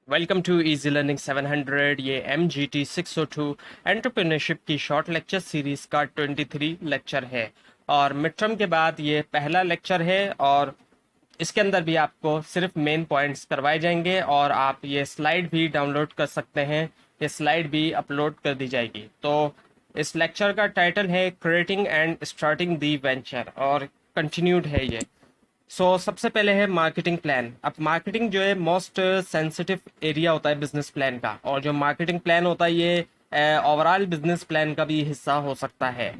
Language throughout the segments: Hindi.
Welcome to easy learning 700। ये MGT602 एंटरप्रेन्योरशिप की शॉर्ट लेक्चर सीरीज का 23 लेक्चर है और मिड टर्म के बाद ये पहला लेक्चर है। और इसके अंदर भी आपको सिर्फ मेन पॉइंट्स करवाए जाएंगे और आप ये स्लाइड भी डाउनलोड कर सकते हैं। ये स्लाइड भी अपलोड कर दी जाएगी। तो इस लेक्चर का टाइटल है creating and starting the venture और कंटिन्यूड है ये। सबसे पहले है मार्केटिंग प्लान। अब मार्केटिंग जो है मोस्ट सेंसिटिव एरिया होता है बिजनेस प्लान का, और जो मार्केटिंग प्लान होता है ये ओवरऑल बिजनेस प्लान का भी हिस्सा हो सकता है।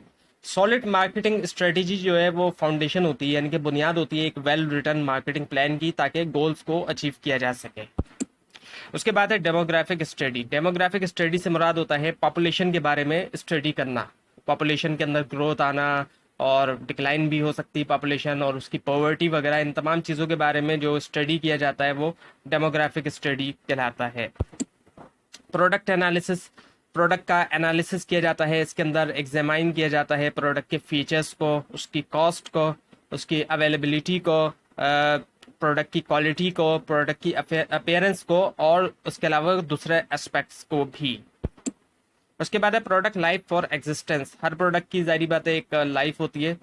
सॉलिड मार्केटिंग स्ट्रेटेजी जो है वो फाउंडेशन होती है, यानी कि बुनियाद होती है एक वेल रिटन मार्केटिंग प्लान की, ताकि गोल्स को अचीव किया जा सके। उसके बाद है डेमोग्राफिक स्टडी। डेमोग्राफिक स्टडी से मुराद होता है पॉपुलेशन के बारे में स्टडी करना, पॉपुलेशन के अंदर ग्रोथ आना और डिक्लाइन भी हो सकती है पॉपुलेशन, और उसकी पॉवर्टी वगैरह, इन तमाम चीज़ों के बारे में जो स्टडी किया जाता है वो डेमोग्राफिक स्टडी कहलाता है। प्रोडक्ट एनालिसिस, प्रोडक्ट का एनालिसिस किया जाता है, इसके अंदर एग्जामाइन किया जाता है प्रोडक्ट के फीचर्स को, उसकी कॉस्ट को, उसकी अवेलेबिलिटी को, प्रोडक्ट की क्वालिटी को, प्रोडक्ट की अपीयरेंस को, और उसके अलावा दूसरे एस्पेक्ट्स को भी। उसके बाद है product life for existence. Her product की जारी बात है एक लाइफ होती है,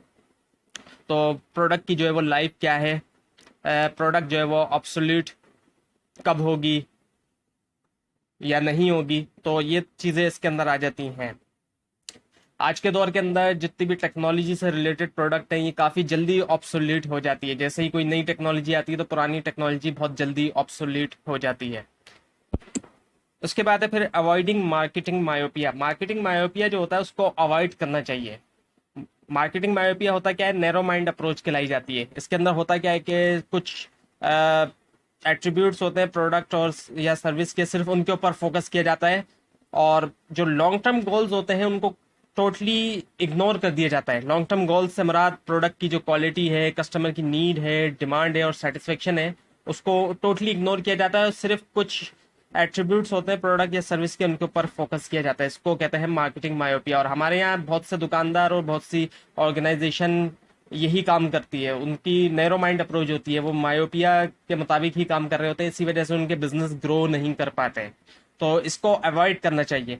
तो प्रोडक्ट की जो है वो लाइफ क्या है, प्रोडक्ट जो है वो ऑब्सोल्यूट कब होगी या नहीं होगी, तो ये चीज़ें इसके अंदर आ जाती हैं। आज के दौर के अंदर जितनी भी टेक्नोलॉजी से रिलेटेड प्रोडक्ट हैं ये काफ़ी जल्दी ऑब्सोल्यूट हो जाती है। जैसे ही कोई नई टेक्नोलॉजी आती है तो पुरानी टेक्नोलॉजी बहुत जल्दी ऑब्सोल्यूट हो जाती है। उसके बाद है फिर avoiding marketing myopia. Marketing myopia जो होता है उसको अवॉइड करना चाहिए। मार्केटिंग मायोपिया होता क्या है, नैरो माइंड अप्रोच कहलाई जाती है। इसके अंदर होता क्या है कि कुछ एट्रीब्यूट्स होते हैं प्रोडक्ट और या सर्विस के, सिर्फ उनके ऊपर फोकस किया जाता है, और जो लॉन्ग टर्म गोल्स होते हैं उनको टोटली इग्नोर कर दिया जाता है। लॉन्ग टर्म गोल्स से मुराद प्रोडक्ट की जो क्वालिटी है, कस्टमर की नीड है, डिमांड है और सेटिस्फेक्शन है, उसको टोटली इग्नोर किया जाता है। सिर्फ कुछ एट्रीब्यूट्स होते हैं प्रोडक्ट या सर्विस के, उनके ऊपर फोकस किया जाता है। इसको कहते हैं मार्केटिंग मायोपिया। और हमारे यहाँ बहुत से दुकानदार और बहुत सी ऑर्गेनाइजेशन यही काम करती है। उनकी नैरो माइंड अप्रोच होती है, वो मायोपिया के मुताबिक ही काम कर रहे होते हैं, इसी वजह से उनके बिजनेस ग्रो नहीं कर पाते। तो इसको अवॉइड करना चाहिए।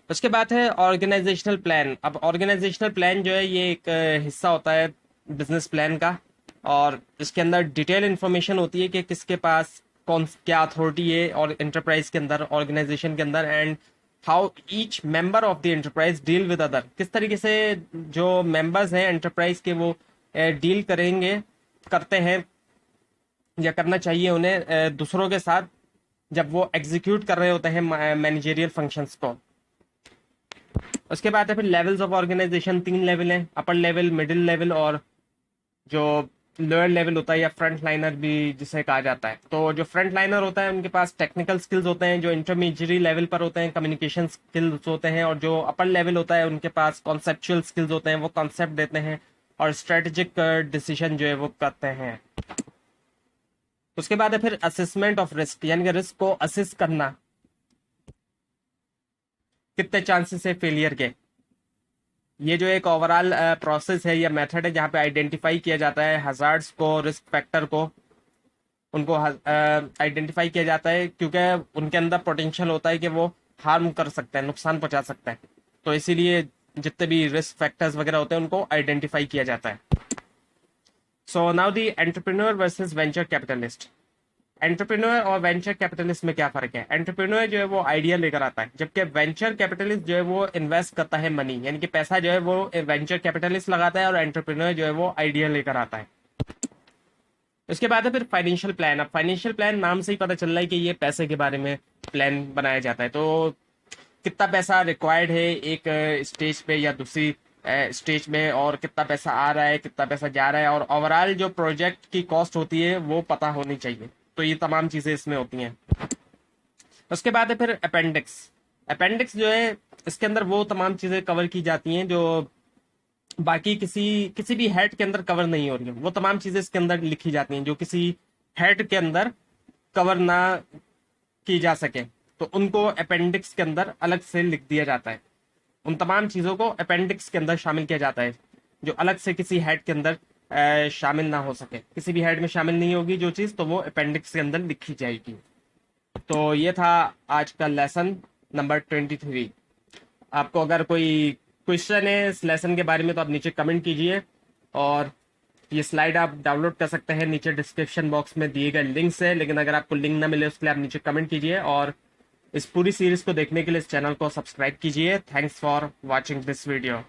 उसके बाद है ऑर्गेनाइजेशनल प्लान। अब ऑर्गेनाइजेशनल प्लान जो है ये एक हिस्सा होता है बिजनेस प्लान का, और इसके अंदर डिटेल इंफॉर्मेशन होती है कि किसके पास कौन क्या अथॉरिटी है और एंटरप्राइज के अंदर, ऑर्गेनाइजेशन के अंदर, and how each member of the enterprise deal with other. किस तरीके से जो मेंबर्स हैं एंटरप्राइज के वो डील करेंगे, करते हैं या करना चाहिए उन्हें दूसरों के साथ, जब वो एग्जीक्यूट कर रहे होते हैं मैनेजेरियल फंक्शंस को। उसके बाद है फिर लेवल्स ऑफ ऑर्गेनाइजेशन। 3 लेवल हैं, अपर लेवल, मिडिल लेवल और जो लोअर लेवल होता है या फ्रंट लाइनर भी जिसे कहा जाता है। तो जो फ्रंट लाइनर होता है उनके पास टेक्निकल स्किल्स होते हैं, जो इंटरमीडिएट लेवल पर होते हैं कम्युनिकेशन स्किल्स होते हैं, और जो अपर लेवल होता है उनके पास कॉन्सेप्चुअल स्किल्स होते हैं, वो कॉन्सेप्ट देते हैं और स्ट्रेटेजिक डिसीजन जो है वो करते हैं। उसके बाद है फिर असेसमेंट ऑफ रिस्क, यानी कि रिस्क को असेस करना, कितने चांसेस है फेलियर के। ये जो एक ओवरऑल प्रोसेस है या मेथड है जहाँ पे आइडेंटिफाई किया जाता है हजार्ड्स को, रिस्क फैक्टर को, उनको आइडेंटिफाई किया जाता है, क्योंकि उनके अंदर पोटेंशियल होता है कि वो हार्म कर सकते हैं, नुकसान पहुंचा सकते हैं। तो इसीलिए जितने भी रिस्क फैक्टर्स वगैरह होते हैं उनको आइडेंटिफाई किया जाता है। So now the entrepreneur versus venture capitalist. Entrepreneur और वेंचर कैपिटलिस्ट में क्या फर्क है? एंटरप्रेन्योर जो है वो आइडिया लेकर आता है, जबकि वेंचर कैपिटलिस्ट जो है वो इन्वेस्ट करता है मनी, यानी कि पैसा जो है वो वेंचर कैपिटलिस्ट लगाता है, और एंटरप्रेन्योर जो है वो आइडिया लेकर आता है। उसके बाद है फिर फाइनेंशियल प्लान। अब फाइनेंशियल प्लान नाम से ही पता चल रहा है कि ये पैसे के बारे में प्लान बनाया जाता है। तो कितना पैसा रिक्वायर्ड है एक स्टेज पे या दूसरी स्टेज में, और कितना पैसा आ रहा है, कितना पैसा जा रहा है, और ओवरऑल जो प्रोजेक्ट की कॉस्ट होती है वो पता होनी चाहिए। तो ये तमाम चीजें इसमें होती हैं। उसके बाद है फिर अपेंडिक्स। अपेंडिक्स जो है इसके अंदर वो तमाम चीजें कवर की जाती हैं जो बाकी किसी किसी भी हेड के अंदर कवर नहीं हो रही है। वो तमाम चीजें इसके अंदर लिखी जाती हैं जो किसी हेड के अंदर कवर ना की जा सके, तो उनको अपेंडिक्स के अंदर अलग से लिख दिया जाता है। उन तमाम चीजों को अपेंडिक्स के अंदर शामिल किया जाता है जो अलग से किसी हेड के अंदर शामिल ना हो सके, किसी भी हेड में शामिल नहीं होगी जो चीज़, तो वो अपेंडिक्स के अंदर लिखी जाएगी। तो ये था आज का लेसन नंबर 23। आपको अगर कोई क्वेश्चन है इस लेसन के बारे में तो आप नीचे कमेंट कीजिए, और ये स्लाइड आप डाउनलोड कर सकते हैं, नीचे डिस्क्रिप्शन बॉक्स में दिए गए लिंक से। लेकिन अगर आपको लिंक ना मिले उसके लिए आप नीचे कमेंट कीजिए, और इस पूरी सीरीज को देखने के लिए इस चैनल को सब्सक्राइब कीजिए। Thanks for watching this video.